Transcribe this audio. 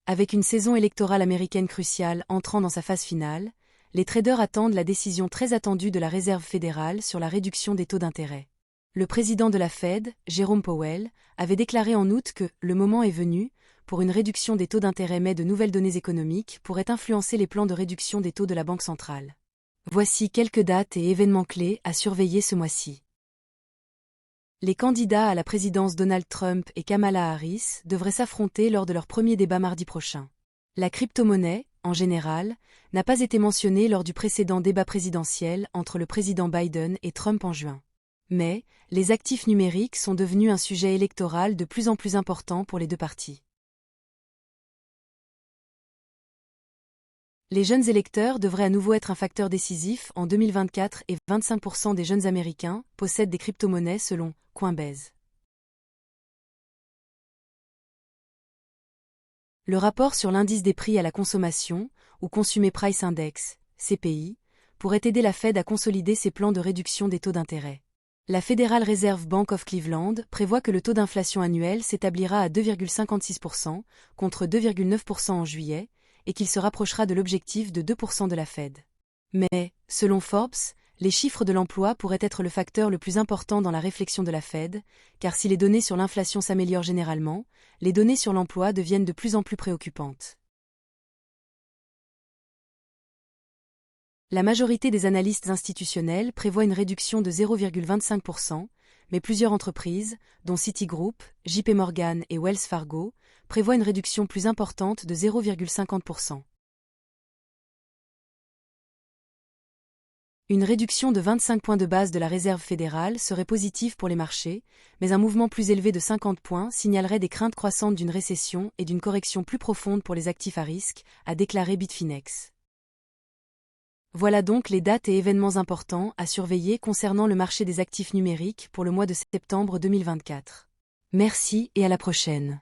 Avec une saison électorale américaine cruciale entrant dans sa phase finale, les traders attendent la décision très attendue de la Réserve fédérale sur la réduction des taux d'intérêt. Le président de la Fed, Jerome Powell, avait déclaré en août que « le moment est venu » pour une réduction des taux d'intérêt, mais de nouvelles données économiques pourraient influencer les plans de réduction des taux de la Banque centrale. Voici quelques dates et événements clés à surveiller ce mois-ci. Les candidats à la présidence Donald Trump et Kamala Harris devraient s'affronter lors de leur premier débat mardi prochain. La crypto-monnaie, en général, n'a pas été mentionnée lors du précédent débat présidentiel entre le président Biden et Trump en juin. Mais, les actifs numériques sont devenus un sujet électoral de plus en plus important pour les deux partis. Les jeunes électeurs devraient à nouveau être un facteur décisif en 2024 et 25% des jeunes Américains possèdent des crypto-monnaies selon Coinbase. Le rapport sur l'indice des prix à la consommation, ou Consumer Price Index, CPI, pourrait aider la Fed à consolider ses plans de réduction des taux d'intérêt. La Federal Reserve Bank of Cleveland prévoit que le taux d'inflation annuel s'établira à 2,56% contre 2,9% en juillet, et qu'il se rapprochera de l'objectif de 2% de la Fed. Mais, selon Forbes, les chiffres de l'emploi pourraient être le facteur le plus important dans la réflexion de la Fed, car si les données sur l'inflation s'améliorent généralement, les données sur l'emploi deviennent de plus en plus préoccupantes. La majorité des analystes institutionnels prévoient une réduction de 0,25%, mais plusieurs entreprises, dont Citigroup, JP Morgan et Wells Fargo, prévoient une réduction plus importante de 0,50%. Une réduction de 25 points de base de la Réserve fédérale serait positive pour les marchés, mais un mouvement plus élevé de 50 points signalerait des craintes croissantes d'une récession et d'une correction plus profonde pour les actifs à risque, a déclaré Bitfinex. Voilà donc les dates et événements importants à surveiller concernant le marché des actifs numériques pour le mois de septembre 2024. Merci et à la prochaine.